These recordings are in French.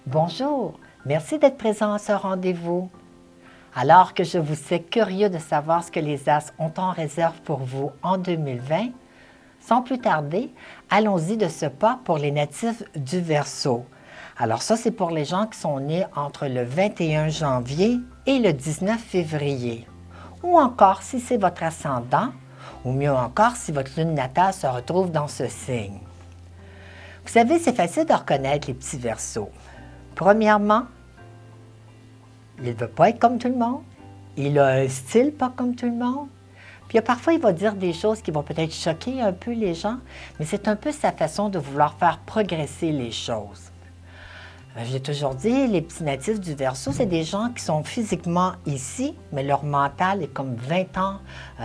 Bonjour, merci d'être présent à ce rendez-vous. Alors que je vous sais curieux de savoir ce que les As ont en réserve pour vous en 2020, sans plus tarder, allons-y de ce pas pour les natifs du Verseau. Alors ça, c'est pour les gens qui sont nés entre le 21 janvier et le 19 février. Ou encore si c'est votre ascendant, ou mieux encore si votre lune natale se retrouve dans ce signe. Vous savez, c'est facile de reconnaître les petits Verseaux. Premièrement, il ne veut pas être comme tout le monde. Il a un style pas comme tout le monde. Puis parfois, il va dire des choses qui vont peut-être choquer un peu les gens, mais c'est un peu sa façon de vouloir faire progresser les choses. J'ai toujours dit, les petits natifs du Verseau, c'est des gens qui sont physiquement ici, mais leur mental est comme 20 ans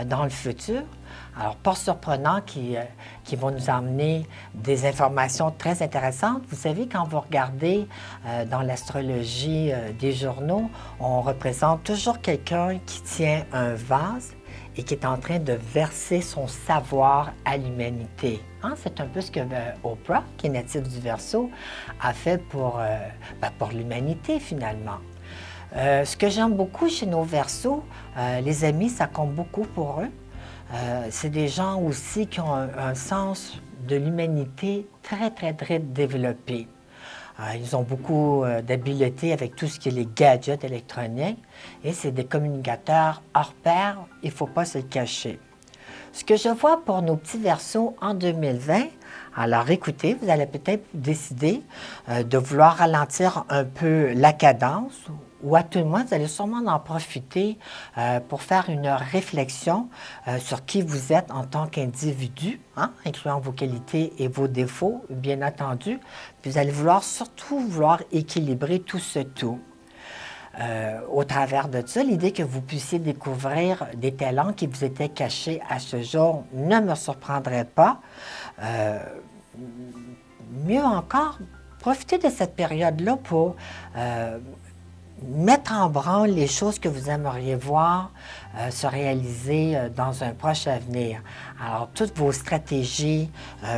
dans le futur. Alors, pas surprenant qui vont nous emmener des informations très intéressantes. Vous savez, quand vous regardez dans l'astrologie des journaux, on représente toujours quelqu'un qui tient un vase et qui est en train de verser son savoir à l'humanité. Hein? C'est un peu ce que Oprah, qui est native du Verseau, a fait pour l'humanité, finalement. Ce que j'aime beaucoup chez nos Verseaux, les amis, ça compte beaucoup pour eux. C'est des gens aussi qui ont un sens de l'humanité très, très, très développé. Ils ont beaucoup d'habileté avec tout ce qui est les gadgets électroniques et c'est des communicateurs hors pair, il ne faut pas se le cacher. Ce que je vois pour nos petits Verseaux en 2020, alors écoutez, vous allez peut-être décider de vouloir ralentir un peu la cadence ou à tout le moins, vous allez sûrement en profiter pour faire une réflexion sur qui vous êtes en tant qu'individu, hein, incluant vos qualités et vos défauts, bien entendu. Puis vous allez surtout vouloir équilibrer tout ce tout. Au travers de ça, l'idée que vous puissiez découvrir des talents qui vous étaient cachés à ce jour ne me surprendrait pas. Mieux encore, profitez de cette période-là pour mettre en branle les choses que vous aimeriez voir se réaliser dans un proche avenir. Alors, toutes vos stratégies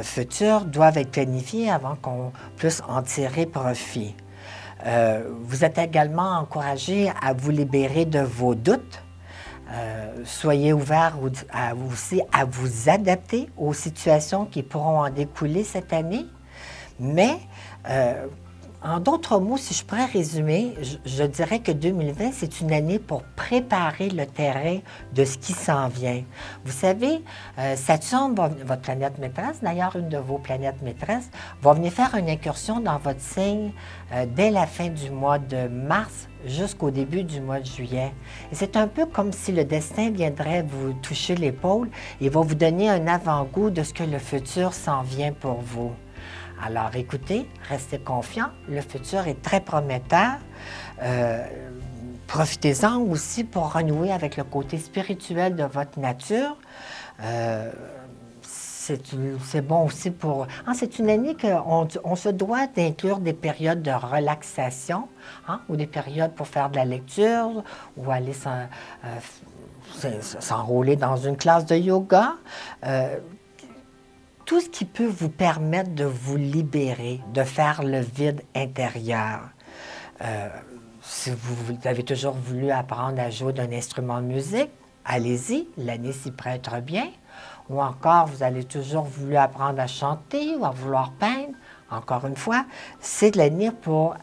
futures doivent être planifiées avant qu'on puisse en tirer profit. Vous êtes également encouragé à vous libérer de vos doutes. Soyez ouvert aussi à vous adapter aux situations qui pourront en découler cette année. Mais, en d'autres mots, si je pourrais résumer, je dirais que 2020, c'est une année pour préparer le terrain de ce qui s'en vient. Vous savez, Saturne, votre planète maîtresse, d'ailleurs une de vos planètes maîtresses, va venir faire une incursion dans votre signe dès la fin du mois de mars jusqu'au début du mois de juillet. Et c'est un peu comme si le destin viendrait vous toucher l'épaule et va vous donner un avant-goût de ce que le futur s'en vient pour vous. Alors écoutez, restez confiants, le futur est très prometteur. Profitez-en aussi pour renouer avec le côté spirituel de votre nature. C'est bon aussi pour... c'est une année qu'on se doit d'inclure des périodes de relaxation, hein, ou des périodes pour faire de la lecture ou aller s'enrôler dans une classe de yoga. Tout ce qui peut vous permettre de vous libérer, de faire le vide intérieur. Si vous avez toujours voulu apprendre à jouer d'un instrument de musique, allez-y, l'année s'y prête bien. Ou encore, vous avez toujours voulu apprendre à chanter ou à vouloir peindre. Encore une fois, c'est l'année pour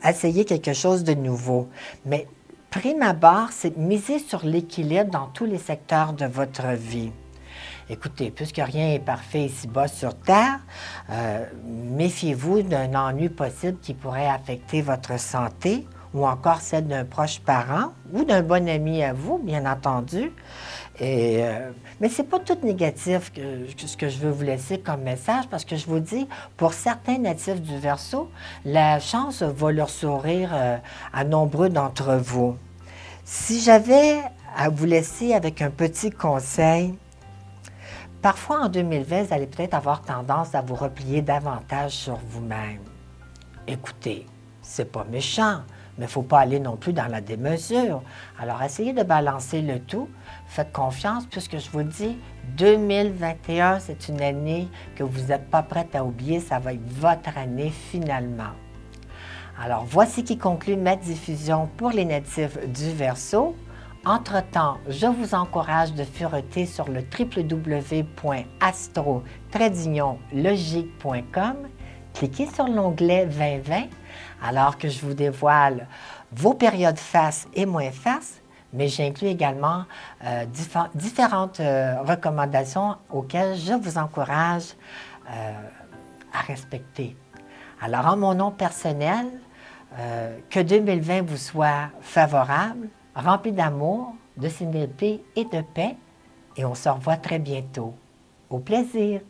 essayer quelque chose de nouveau. Mais prime abord, c'est miser sur l'équilibre dans tous les secteurs de votre vie. Écoutez, puisque rien n'est parfait ici-bas sur Terre, méfiez-vous d'un ennui possible qui pourrait affecter votre santé ou encore celle d'un proche parent ou d'un bon ami à vous, bien entendu. Mais ce n'est pas tout négatif ce que je veux vous laisser comme message parce que je vous dis, pour certains natifs du Verseau, la chance va leur sourire à nombreux d'entre vous. Si j'avais à vous laisser avec un petit conseil, parfois, en 2020, vous allez peut-être avoir tendance à vous replier davantage sur vous-même. Écoutez, c'est pas méchant, mais il ne faut pas aller non plus dans la démesure. Alors, essayez de balancer le tout. Faites confiance, puisque je vous le dis, 2021, c'est une année que vous n'êtes pas prête à oublier. Ça va être votre année finalement. Alors, voici qui conclut ma diffusion pour les natifs du Verseau. Entre-temps, je vous encourage de fureter sur le www.astro-logique.com. Cliquez sur l'onglet 2020 alors que je vous dévoile vos périodes face et moins face, mais j'inclus également différentes recommandations auxquelles je vous encourage à respecter. Alors, en mon nom personnel, que 2020 vous soit favorable, rempli d'amour, de sérénité et de paix, et on se revoit très bientôt. Au plaisir!